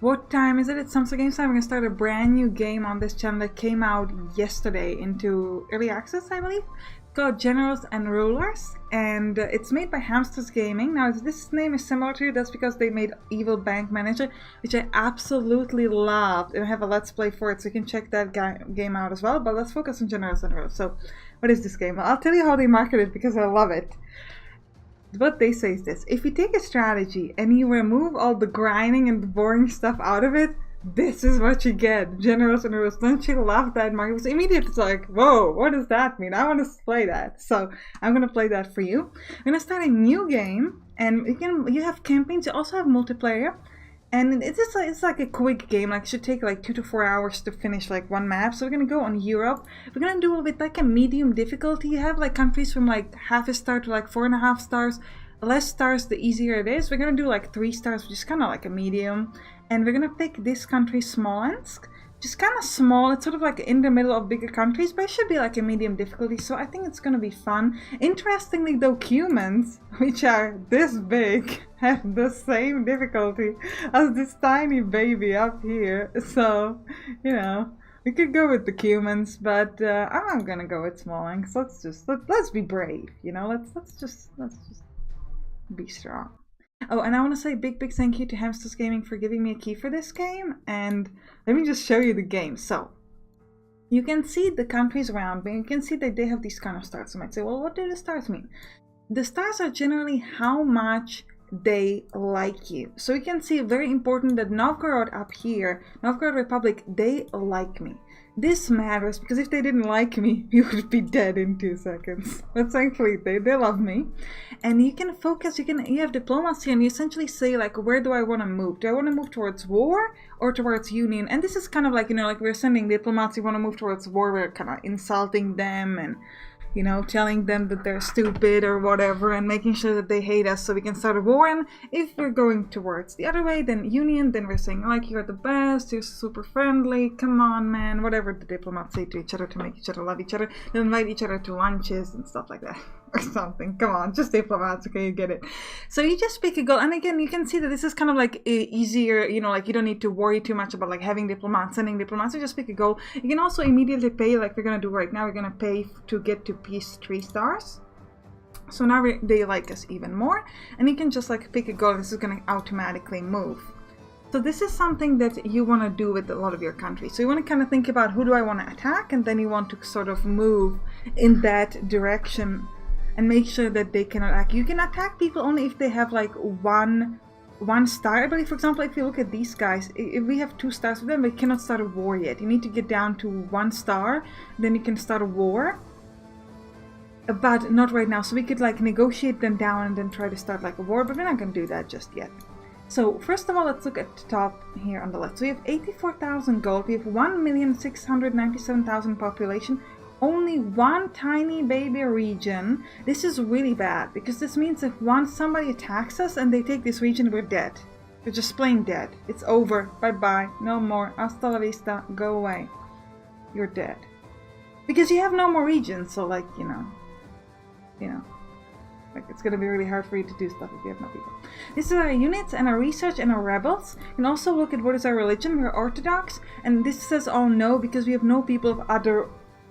What time is it? It's Sampstra Games time. We're gonna start a brand new game on this channel that came out yesterday into early access, I believe. It's called Generals and Rulers, and it's made by Hamsters Gaming. Now, this name is similar to it. That's because they made Evil Bank Manager, which I absolutely loved, and I have a Let's Play for it, so you can check that game out as well. But let's focus on Generals and Rulers. So, what is this game? Well, I'll tell you how they market it because I love it. What they say is this: if you take a strategy and you remove all the grinding and the boring stuff out of it, this is what you get. Generals and Rulers. Don't you love that market? So immediately it's like, whoa, what does that mean? I want to play that. So I'm going to play that for you. I'm going to start a new game, and you have campaigns. You also have multiplayer. And it's like a quick game. Like, it should take like 2 to 4 hours to finish like one map. So we're gonna go on Europe. We're gonna do it with like a medium difficulty. You have like countries from like half a star to like 4.5 stars. The less stars, the easier it is. We're gonna do like 3 stars, which is kind of like a medium. And we're gonna pick this country, Smolensk, which is kind of small. It's sort of like in the middle of bigger countries, but it should be like a medium difficulty. So I think it's gonna be fun. Interestingly, though, humans, which are this big, have the same difficulty as this tiny baby up here. So, you know, we could go with the humans, but I'm gonna go with Smolensk. Let's be brave, you know. Let's just be strong. Oh, and I want to say big thank you to Hamsters Gaming for giving me a key for this game. And let me just show you the game. So you can see the countries around me. You can see that they have these kind of stars. You might say, well, what do the stars mean? The stars are generally how much they like you. So you can see, very important, that Novgorod up here, Novgorod Republic, they like me. This matters because if they didn't like me, you would be dead in 2 seconds. But thankfully they love me. And you can focus, you have diplomacy, and you essentially say like, where do I want to move? Do I want to move towards war or towards union? And this is kind of like, you know, like we're sending diplomats, you want to move towards war, we're kind of insulting them and, you know, telling them that they're stupid or whatever, and making sure that they hate us so we can start a war. And if we're going towards the other way, then union, then we're saying like, you're the best, you're super friendly, come on man, whatever the diplomats say to each other to make each other love each other. They invite each other to lunches and stuff like that or something. Come on, just diplomats, okay, you get it. So you just pick a goal, and again, you can see that this is kind of like easier, you know, like you don't need to worry too much about like having diplomats, sending diplomats. You just pick a goal. You can also immediately pay, like we're gonna do right now. We're gonna pay to get to peace 3 stars. So now they like us even more, and you can just like pick a goal. This is going to automatically move. So this is something that you want to do with a lot of your countries. So you want to kind of think about, who do I want to attack, and then you want to sort of move in that direction and make sure that they cannot attack. You can attack people only if they have like one star. I believe, for example, if you look at these guys, if we have 2 stars with them, we cannot start a war yet. You need to get down to 1 star, then you can start a war. But not right now. So we could like negotiate them down and then try to start like a war, but we're not going to do that just yet. So first of all, let's look at the top here on the left. So we have 84,000 gold, we have 1,697,000 population, only 1 tiny baby region. This is really bad, because this means if once somebody attacks us and they take this region, we're dead. We're just plain dead. It's over. Bye-bye. No more. Hasta la vista. Go away. You're dead. Because you have no more regions, so like, you know, like it's gonna be really hard for you to do stuff if you have no people. This is our units and our research and our rebels. You can also look at what is our religion. We're Orthodox, and this says all no because we have no people of other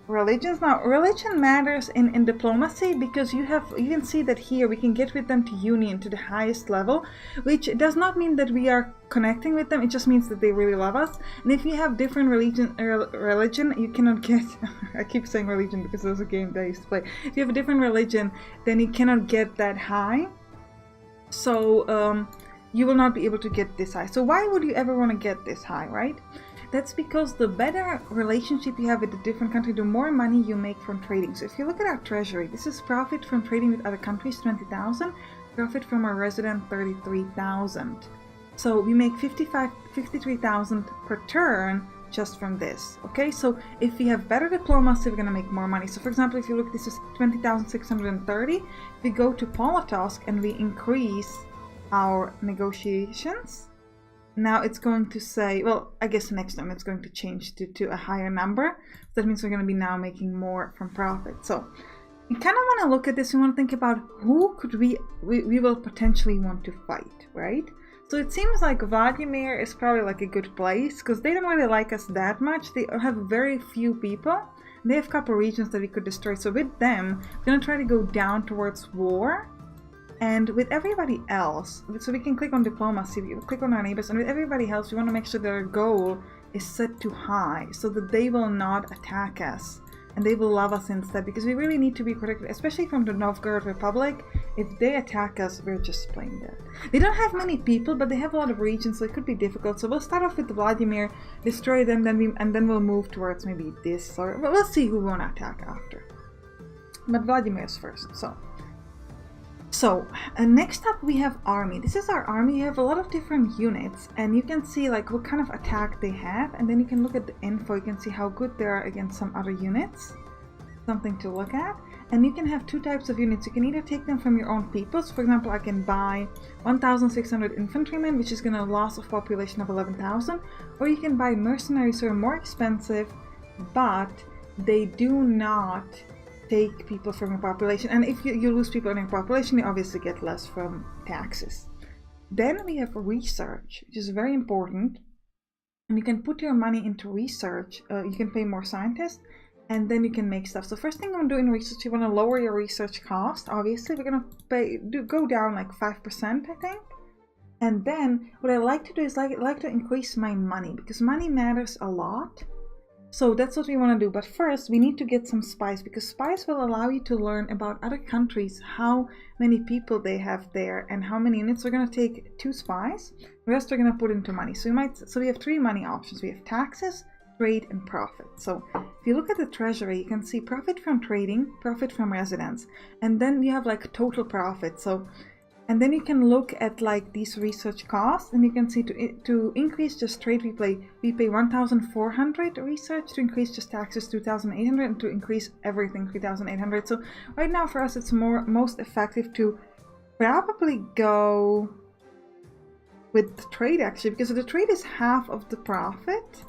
religions. Now, religion matters in diplomacy, because you can see that here we can get with them to union, to the highest level, which does not mean that we are connecting with them. It just means that they really love us. And if you have different religion, you cannot get I keep saying religion because there's a game that I used to play. If you have a different religion, then you cannot get that high. So you will not be able to get this high. So why would you ever want to get this high, right? That's because the better relationship you have with a different country, the more money you make from trading. So if you look at our treasury, this is profit from trading with other countries, 20,000. Profit from our resident, 33,000. So we make 53,000 per turn just from this. Okay, so if we have better diplomacy, we're going to make more money. So for example, if you look, this is 20,630. If we go to Politosk and we increase our negotiations, now it's going to say, well, I guess next time it's going to change to a higher number. So that means we're going to be now making more from profit. So you kind of want to look at this. You want to think about who could we will potentially want to fight, right? So it seems like Vladimir is probably like a good place because they don't really like us that much. They have very few people. They have a couple regions that we could destroy. So with them, we're gonna try to go down towards war. And with everybody else, so we can click on diplomacy, we click on our neighbors, and with everybody else, we want to make sure their goal is set to high so that they will not attack us. And they will love us instead, because we really need to be protected, especially from the Novgorod Republic. If they attack us, we're just plain dead. They don't have many people, but they have a lot of regions, so it could be difficult. So we'll start off with Vladimir, destroy them, and then we'll move towards maybe this, or we'll see who we want to attack after. But Vladimir is first, So next up we have army. This is our army. You have a lot of different units, and you can see like what kind of attack they have, and then you can look at the info. You can see how good they are against some other units. Something to look at. And you can have two types of units. You can either take them from your own peoples. For example, I can buy 1,600 infantrymen, which is going to loss of population of 11,000, or you can buy mercenaries who are more expensive, but they do not take people from your population, and if you lose people in your population, you obviously get less from taxes. Then we have research, which is very important, and you can put your money into research. You can pay more scientists, and then you can make stuff. So first thing I'm doing in research, you want to lower your research cost. Obviously, we're gonna go down like 5%, I think. And then what I like to do is like to increase my money, because money matters a lot. So that's what we want to do, but first we need to get some spies, because spies will allow you to learn about other countries, how many people they have there and how many units. We're going to take 2 spies, the rest we're going to put into money. So we have 3 money options. We have taxes, trade, and profit. So if you look at the treasury, you can see profit from trading, profit from residence, and then you have like total profit. So and then you can look at like these research costs, and you can see to increase just trade we pay 1,400 research, to increase just taxes 2,800, and to increase everything 3,800. So right now for us it's most effective to probably go with the trade, actually, because the trade is half of the profit,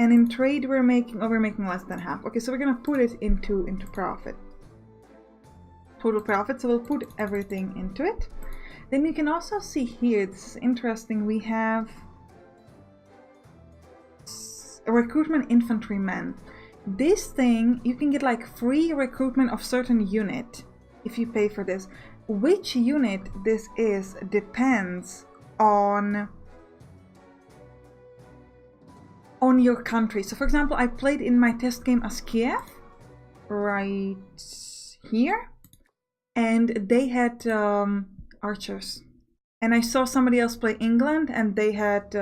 and in trade we're making less than half. Okay, so we're gonna put it into profit, total profit. So we'll put everything into it. Then you can also see here, this is interesting, we have a recruitment infantrymen. This thing, you can get like free recruitment of certain unit if you pay for this. Which unit this is depends on your country. So for example, I played in my test game as Kiev, right here, and they had archers, and I saw somebody else play England, and they had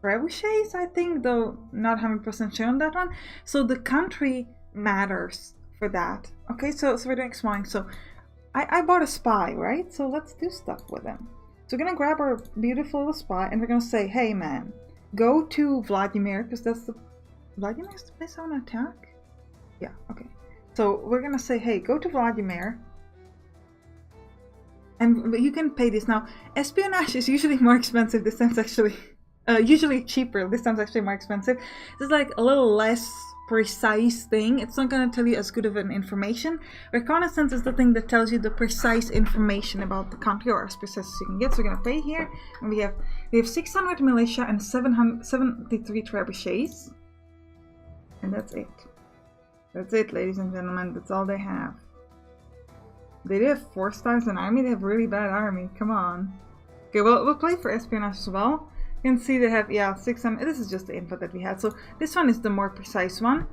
trebuchets, I think, though not 100% sure on that one. So the country matters for that. Okay, so we're doing Smolensk. So I bought a spy, right? So let's do stuff with him. So we're gonna grab our beautiful little spy, and we're gonna say, hey man, go to Vladimir, because Vladimir's the place I want to attack. Yeah, okay. So we're gonna say, hey, go to Vladimir. And you can pay this. Now, espionage is usually more expensive. This time's actually, usually cheaper. This time's actually more expensive. This is like a little less precise thing. It's not going to tell you as good of an information. Reconnaissance is the thing that tells you the precise information about the country, or as precise as you can get. So we're going to pay here. And we have 600 militia and 773 trebuchets. And that's it. That's it, ladies and gentlemen. That's all they have. They do have 4 stars in army. They have a really bad army. Come on. Okay, well, we'll play for espionage as well. You can see they have, yeah, 600. This is just the info that we had. So this one is the more precise one.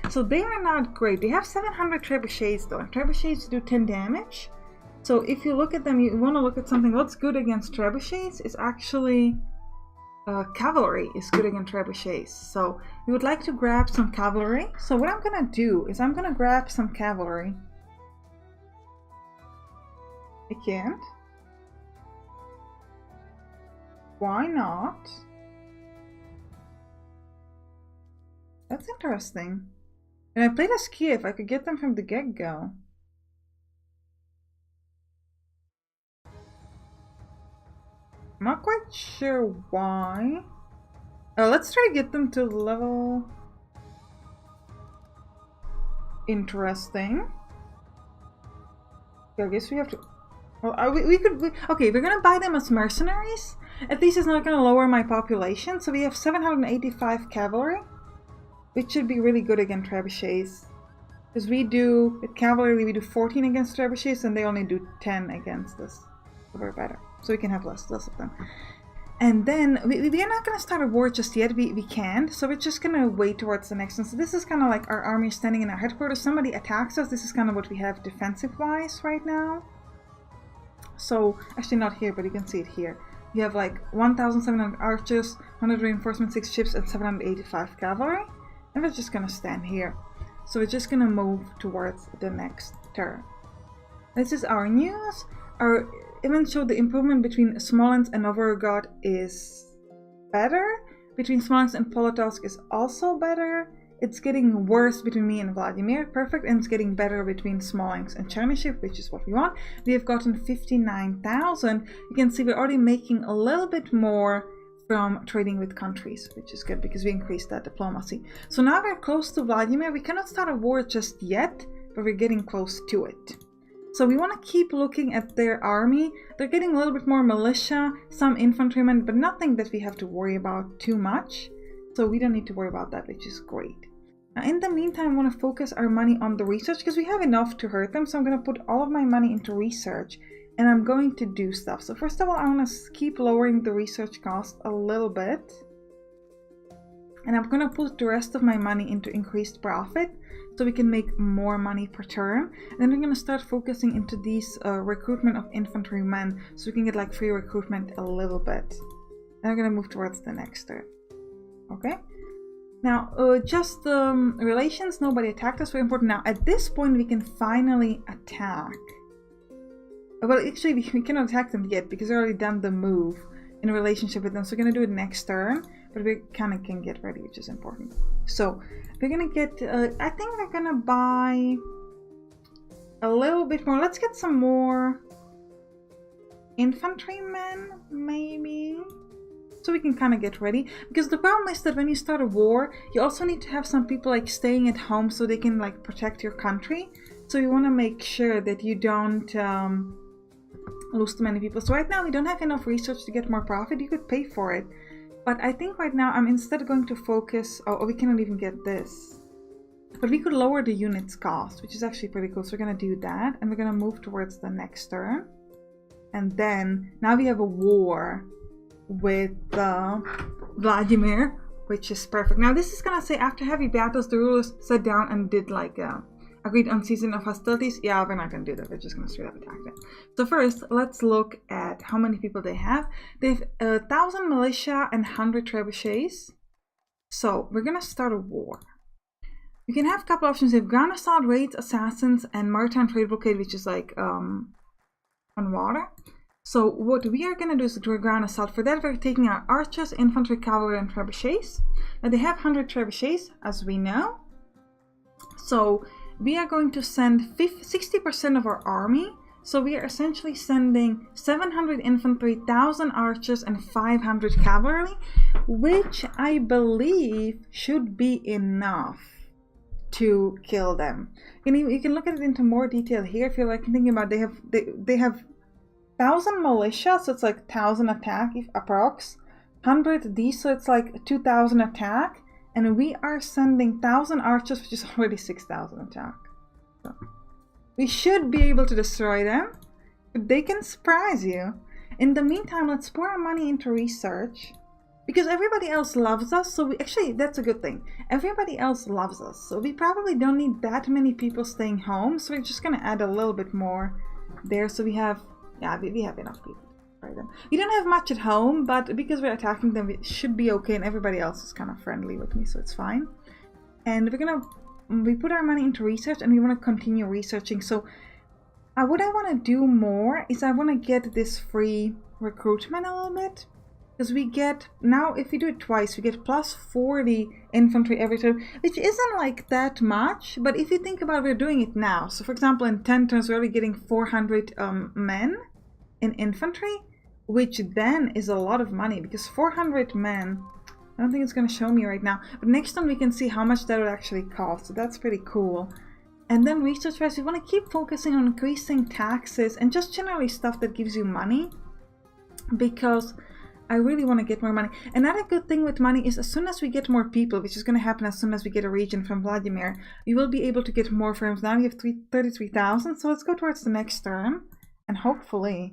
So they are not great. They have 700 trebuchets though. And trebuchets do 10 damage. So if you look at them, you want to look at something. What's good against trebuchets is actually cavalry is good against trebuchets. So we would like to grab some cavalry. So what I'm going to do is I'm going to grab some cavalry. I can't. Why not? That's interesting. And I played as Kiev. I could get them from the get-go. I'm not quite sure why. Oh, let's try to get them to level. Interesting. Okay, I guess we have to. Well, okay, we're gonna buy them as mercenaries, At least it's not going to lower my population. So we have 785 cavalry, which should be really good against trebuchets. Because we do, with cavalry, we do 14 against trebuchets, and they only do 10 against us. So we're better. So we can have less of them. And then, we are not going to start a war just yet. We can't. So we're just going to wait towards the next one. So this is kind of like our army standing in our headquarters. Somebody attacks us. This is kind of what we have defensive-wise right now. So, actually not here, but you can see it here. We have like 1,700 archers, 100 reinforcements, 6 ships, and 785 cavalry. And we're just going to stand here. So we're just going to move towards the next turn. This is our news. Our events show the improvement between Smolensk and Novgorod is better. Between Smolensk and Polotsk is also better. It's getting worse between me and Vladimir. Perfect. And it's getting better between Smolensk and Chernihiv, which is what we want. We have gotten 59,000. You can see we're already making a little bit more from trading with countries, which is good because we increased that diplomacy. So now we're close to Vladimir. We cannot start a war just yet, but we're getting close to it. So we want to keep looking at their army. They're getting a little bit more militia, some infantrymen, but nothing that we have to worry about too much. So we don't need to worry about that, which is great. Now in the meantime, I want to focus our money on the research because we have enough to hurt them. So I'm going to put all of my money into research and I'm going to do stuff. So first of all, I want to keep lowering the research cost a little bit. And I'm going to put the rest of my money into increased profit so we can make more money per turn. And then we're going to start focusing into these recruitment of infantrymen so we can get like free recruitment a little bit. And I'm going to move towards the next turn. Okay. Now, just relations, nobody attacked us, very important. Now, at this point, we can finally attack. Well, actually, we cannot attack them yet because we already done the move in relationship with them. So we're going to do it next turn, but we kind of can get ready, which is important. So we're going to get, I think we're going to buy a little bit more. Let's get some more infantrymen, maybe. So we can kind of get ready. Because the problem is that when you start a war, you also need to have some people like staying at home so they can like protect your country. So you want to make sure that you don't lose too many people. So right now we don't have enough research to get more profit. You could pay for it. But I think right now I'm instead going to focus... Oh, we cannot even get this. But we could lower the units cost, which is actually pretty cool. So we're going to do that. And we're going to move towards the next turn. And then now we have a war with Vladimir, which is perfect. Now this is going to say after heavy battles, the rulers sat down and did like agreed on season of hostilities. Yeah, we're not going to do that. We're just going to straight up attack them. So first, let's look at how many people they have. They have 1,000 militia and 100 trebuchets. So we're going to start a war. You can have a couple options. They have ground assault, raids, assassins, and maritime trade blockade, which is like on water. So what we are going to do is do a ground assault. For that, we're taking our archers, infantry, cavalry, and trebuchets. Now they have 100 trebuchets, as we know. So we are going to send 60% of our army. So we are essentially sending 700 infantry, 1,000 archers, and 500 cavalry, which I believe should be enough to kill them. You can look at it into more detail here if you're like thinking about they have 1,000 militia, so it's like 1,000 attack if approx, 100 these, so it's like 2,000 attack, and we are sending 1,000 archers, which is already 6,000 attack. So we should be able to destroy them, but they can surprise you. In the meantime, let's pour our money into research, because everybody else loves us, so actually that's a good thing. Everybody else loves us, so we probably don't need that many people staying home, so we're just going to add a little bit more there, so we have... Yeah, we have enough people. Right then. We don't have much at home, but because we're attacking them, it should be okay. And everybody else is kind of friendly with me, so it's fine. And we put our money into research, and we want to continue researching. So what I want to do more is I want to get this free recruitment a little bit. Because we get, now if we do it twice, we get plus 40 infantry every turn, which isn't like that much, but if you think about it, we're doing it now. So for example, in 10 turns, we're already getting 400 men in infantry, which then is a lot of money, because 400 men, I don't think it's going to show me right now, but next time we can see how much that would actually cost, so that's pretty cool. And then research-wise, we want to keep focusing on increasing taxes and just generally stuff that gives you money, because I really want to get more money. Another good thing with money is as soon as we get more people, which is going to happen as soon as we get a region from Vladimir, we will be able to get more firms. Now we have 33,000, so let's go towards the next turn, and hopefully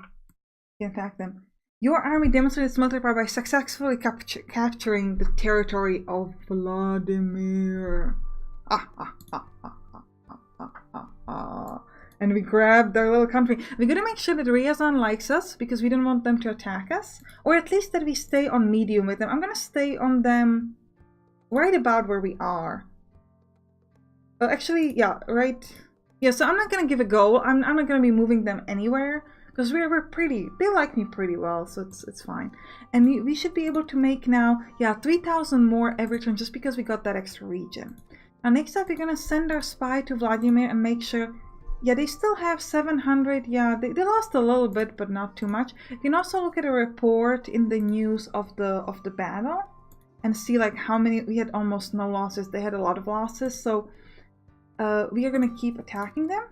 we can attack them. Your army demonstrated its military power by successfully capturing the territory of Vladimir. And we grabbed their little country. We're gonna make sure that Ryazan likes us because we don't want them to attack us. Or at least that we stay on medium with them. I'm gonna stay on them right about where we are. Well, actually, yeah, right. Yeah, so I'm not gonna give a goal. I'm not gonna be moving them anywhere. Because we're pretty, they like me pretty well, so it's fine. And we should be able to make now, yeah, 3,000 more every turn just because we got that extra region. Now next up, we're gonna send our spy to Vladimir and make sure, yeah, they still have 700, yeah, they lost a little bit, but not too much. You can also look at a report in the news of the battle and see like how many, we had almost no losses, they had a lot of losses, so we are gonna keep attacking them.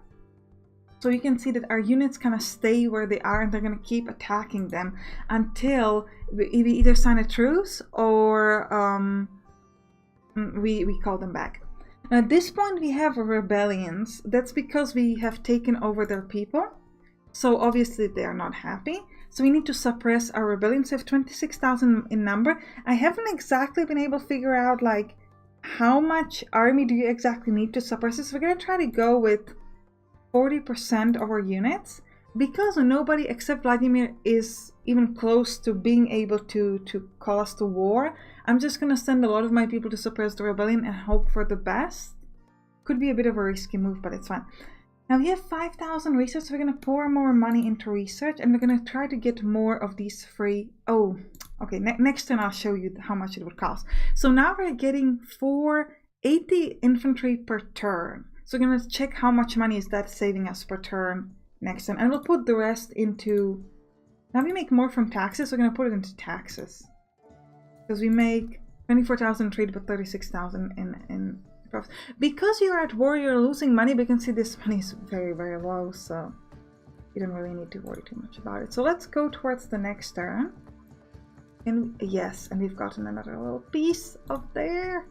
So you can see that our units kind of stay where they are and they're going to keep attacking them until we either sign a truce or we call them back. Now at this point we have rebellions. That's because we have taken over their people. So obviously they are not happy. So we need to suppress our rebellions. We have 26,000 in number. I haven't exactly been able to figure out like how much army do you exactly need to suppress this. So we're going to try to go with 40% of our units, because nobody except Vladimir is even close to being able to call us to war. I'm just gonna send a lot of my people to suppress the rebellion and hope for the best. Could be a bit of a risky move, but it's fine. Now we have 5,000 research, so we're gonna pour more money into research and we're gonna try to get more of these free. Oh, okay, next turn I'll show you how much it would cost. So now we're getting 480 infantry per turn. So we're going to check how much money is that saving us per turn next time. And we'll put the rest into... Now we make more from taxes, so we're going to put it into taxes. Because we make 24,000 trade, but 36,000 in profit. Because you're at war, you're losing money, but you can see this money is very, very low. So you don't really need to worry too much about it. So let's go towards the next turn. And yes, and we've gotten another little piece of there.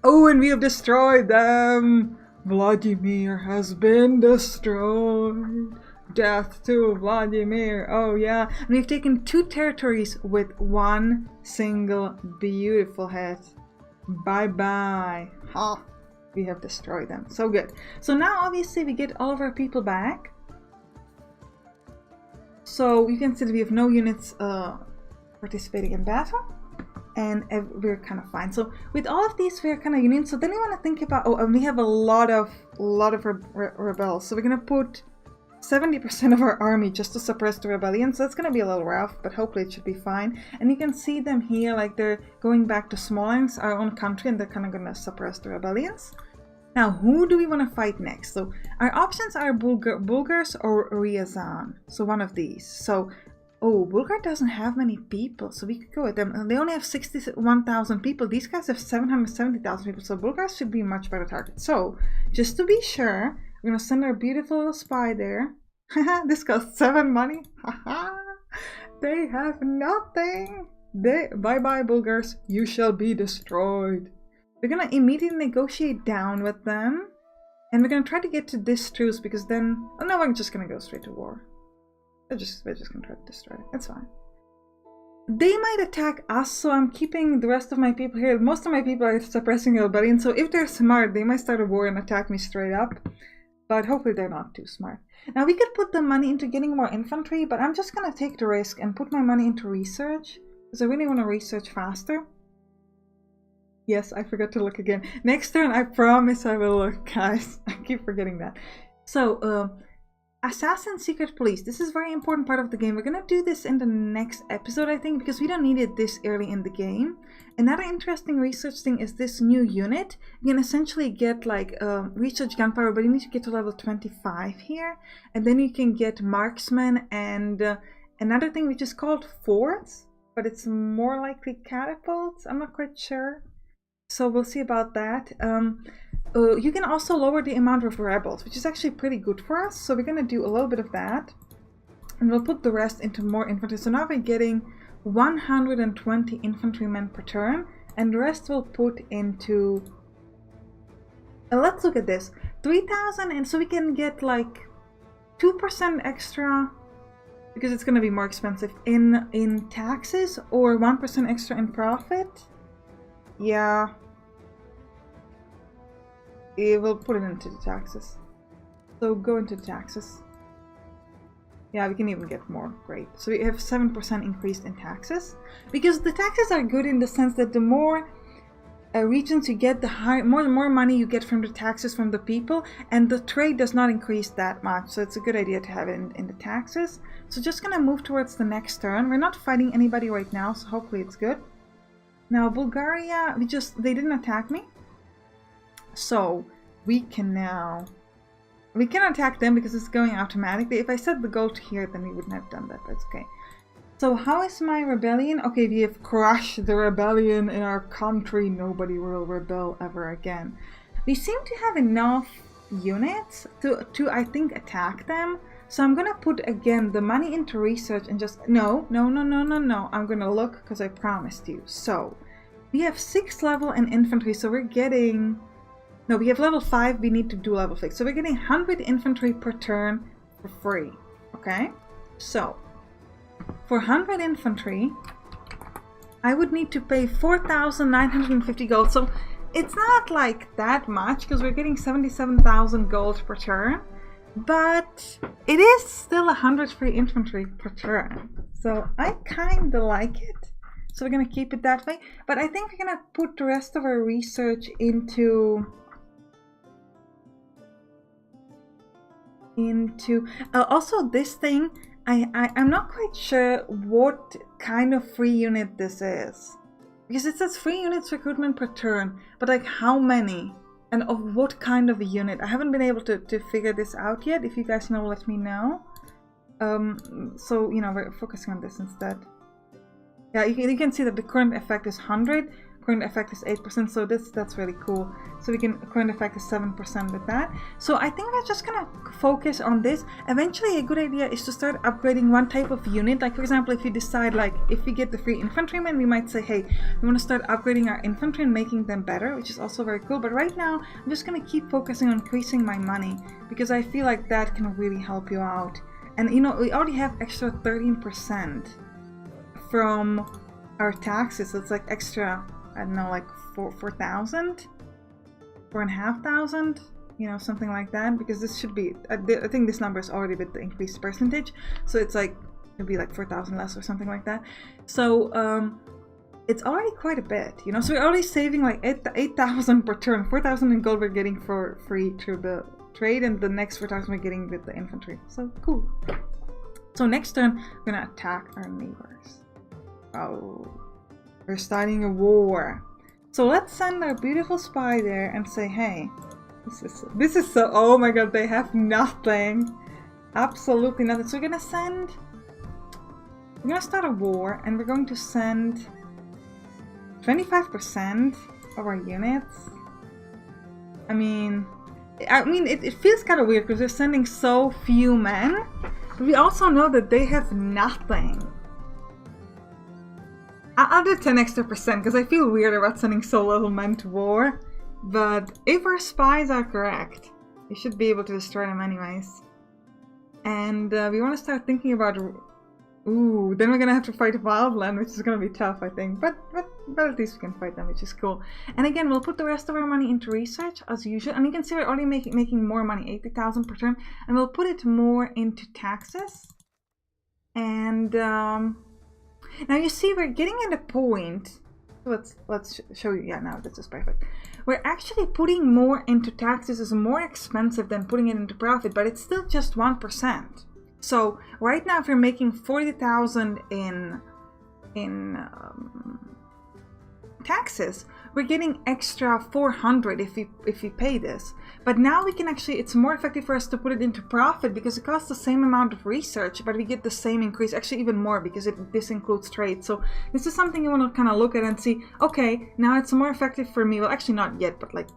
Oh, and we have destroyed them! Vladimir has been destroyed. Death to Vladimir. Oh yeah. And we've taken 2 territories with 1 single beautiful hit. Bye bye. Ha! We have destroyed them. So good. So now obviously we get all of our people back. So you can see that we have no units participating in battle. And we're kind of fine. So with all of these, we're kind of union. So then we want to think about, oh, and we have a lot of rebels. So we're going to put 70% of our army just to suppress the rebellion. So that's going to be a little rough, but hopefully it should be fine. And you can see them here, like they're going back to Smolensk, our own country, and they're kind of going to suppress the rebellions. Now, who do we want to fight next? So our options are Bulgars or Ryazan. So one of these. So oh, Bulgar doesn't have many people, so we could go with them. And they only have 61,000 people. These guys have 770,000 people, so Bulgars should be a much better target. So, just to be sure, we're gonna send our beautiful little spy there. Haha, this costs 7 money. Haha, they have nothing. Bye-bye, Bulgars. You shall be destroyed. We're gonna immediately negotiate down with them. And we're gonna try to get to this truce, because then... Oh no, I'm just gonna go straight to war. They're just gonna try to destroy it. It's fine. They might attack us, so I'm keeping the rest of my people here. Most of my people are suppressing the rebellion, so if they're smart, they might start a war and attack me straight up. But hopefully they're not too smart. Now we could put the money into getting more infantry, but I'm just gonna take the risk and put my money into research, because I really want to research faster. Yes, I forgot to look again. Next turn, I promise I will look, guys. I keep forgetting that. So, Assassin Secret Police. This is a very important part of the game. We're gonna do this in the next episode, I think, because we don't need it this early in the game. Another interesting research thing is this new unit. You can essentially get like research gunpowder, but you need to get to level 25 here. And then you can get marksman and another thing which is called forts, but it's more likely catapults. I'm not quite sure. So we'll see about that. You can also lower the amount of rebels, which is actually pretty good for us. So we're going to do a little bit of that. And we'll put the rest into more infantry. So now we're getting 120 infantrymen per turn, and the rest will put into... let's look at this. 3,000, and so we can get like 2% extra, because it's going to be more expensive, in taxes, or 1% extra in profit. Yeah. It will put it into the taxes. So go into taxes. Yeah, we can even get more. Great. So we have 7% increase in taxes. Because the taxes are good in the sense that the more regions you get, the more money you get from the taxes from the people, and the trade does not increase that much. So it's a good idea to have it in the taxes. So just gonna move towards the next turn. We're not fighting anybody right now, so hopefully it's good. Now Bulgaria, they didn't attack me. So we can attack them because it's going automatically. If I set the goal to here, then we wouldn't have done that, but it's okay. So how is my rebellion? Okay, we have crushed the rebellion in our country. Nobody will rebel ever again. We seem to have enough units to I think attack them. So I'm gonna put again the money into research and just no. I'm gonna look because I promised you. So we have 6 level in infantry, so we're getting... No, we have level 5, we need to do level 6. So we're getting 100 infantry per turn for free. Okay? So, for 100 infantry, I would need to pay 4,950 gold. So, it's not like that much, because we're getting 77,000 gold per turn. But, it is still 100 free infantry per turn. So, I kinda like it. So, we're gonna keep it that way. But I think we're gonna put the rest of our research into also this thing, I'm not quite sure what kind of free unit this is, because it says free units recruitment per turn, but like how many and of what kind of a unit. I haven't been able to figure this out yet. If you guys know, let me know. So you know, we're focusing on this instead. Yeah, you can see that the current effect is 100. Current effect is 8%, so that's really cool. So we can, current effect is 7% with that. So I think we're just gonna focus on this. Eventually a good idea is to start upgrading one type of unit. Like for example, if you decide, like if we get the free infantrymen, we might say, hey, we want to start upgrading our infantry and making them better, which is also very cool. But right now I'm just gonna keep focusing on increasing my money, because I feel like that can really help you out. And you know, we already have extra 13% from our taxes, so it's like extra, I don't know, like 4,000, 4,500, you know, something like that. Because this should be, I think this number is already with the increased percentage, so it's like it'd be like 4,000 less or something like that. So it's already quite a bit, you know. So we're already saving like 8,000 per turn. 4,000 in gold we're getting for free through the trade, and the next 4,000 we're getting with the infantry. So cool. So next turn we're gonna attack our neighbors. Oh, we're starting a war. So let's send our beautiful spy there and say, hey, this is so, oh my god, they have nothing. Absolutely nothing. So we're gonna start a war, and we're going to send 25% of our units. I mean it feels kind of weird because they're sending so few men, but we also know that they have nothing. I'll do 10 extra percent because I feel weird about sending so little men to war. But if our spies are correct, we should be able to destroy them anyways. And we want to start thinking about... Ooh, then we're going to have to fight Wildland, which is going to be tough, I think. But at least we can fight them, which is cool. And again, we'll put the rest of our money into research, as usual. And you can see we're already making more money, 80,000 per turn. And we'll put it more into taxes. And... now you see we're getting at a point, let's show you, yeah, now this is perfect. We're actually putting more into taxes is more expensive than putting it into profit, but it's still just 1%. So right now if you're making 40,000 in taxes, we're getting extra 400 if we pay this. But now we can actually, it's more effective for us to put it into profit because it costs the same amount of research, but we get the same increase, actually even more, because this includes trade. So this is something you want to kind of look at and see, okay, now it's more effective for me. Well, actually not yet, but like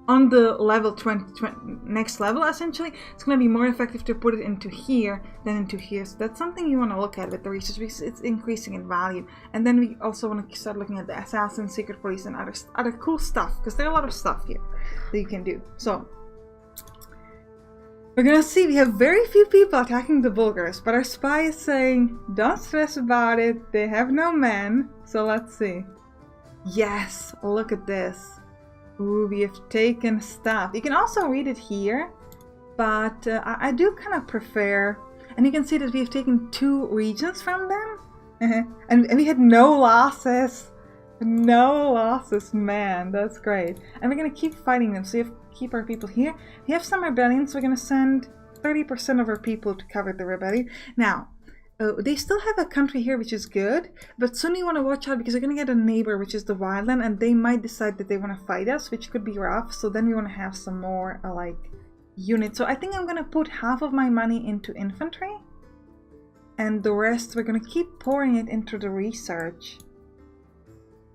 on the level 20, next level essentially, it's going to be more effective to put it into here than into here. So that's something you want to look at with the research because it's increasing in value. And then we also want to start looking at the assassin, secret police, and other cool stuff because there are a lot of stuff here that you can do. So we're gonna see, we have very few people attacking the Bulgars, but our spy is saying, don't stress about it, they have no men. So let's see. Yes, look at this. Ooh, we have taken stuff. You can also read it here, but I do kind of prefer, and you can see that we have taken 2 regions from them, and we had no losses. No losses, man, that's great. And we're gonna keep fighting them, so you have to keep our people here. We have some rebellions, so we're gonna send 30% of our people to cover the rebellion. Now, they still have a country here, which is good, but soon you want to watch out because you're going to get a neighbor, which is the wildland, and they might decide that they want to fight us, which could be rough. So then we want to have some more like units. So I think I'm going to put half of my money into infantry, and the rest we're going to keep pouring it into the research.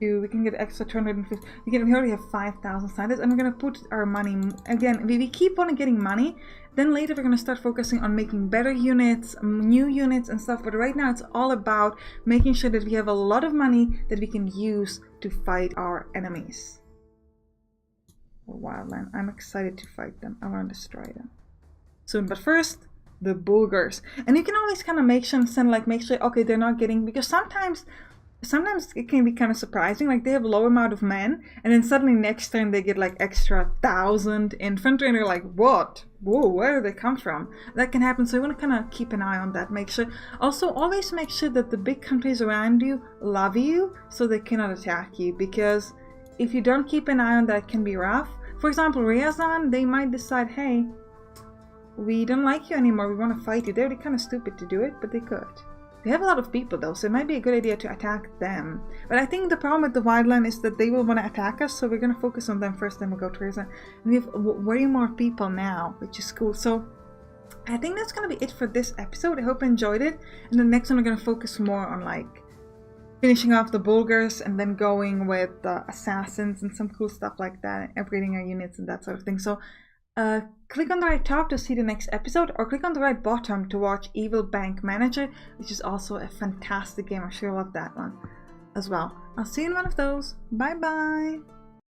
We can get extra 250. We already have 5,000 scientists, and we're going to put our money again. We keep on getting money. Then later we're going to start focusing on making better units, new units and stuff. But right now it's all about making sure that we have a lot of money that we can use to fight our enemies. Wildland. I'm excited to fight them. I want to destroy them soon. But first, the Bulgars. And you can always kind of make sure, okay, they're not getting, because sometimes it can be kind of surprising, like they have a low amount of men and then suddenly next turn they get like extra 1,000 infantry and you're like, what? Whoa, where do they come from? That can happen, so you want to kind of keep an eye on that. Make sure, also always make sure that the big countries around you love you so they cannot attack you, because if you don't keep an eye on that, it can be rough. For example, Ryazan, they might decide, hey, we don't like you anymore, we want to fight you. They're kind of stupid to do it, but they could. They have a lot of people though, so it might be a good idea to attack them. But I think the problem with the wildland is that they will want to attack us, so we're going to focus on them first, then we'll go to Ryazan. And we have way more people now, which is cool. So I think that's going to be it for this episode. I hope you enjoyed it. And the next one we're going to focus more on like finishing off the Bulgars and then going with the assassins and some cool stuff like that, and upgrading our units and that sort of thing. So click on the right top to see the next episode, or click on the right bottom to watch Evil Bank Manager, which is also a fantastic game. I sure love that one as well. I'll see you in one of those. Bye bye!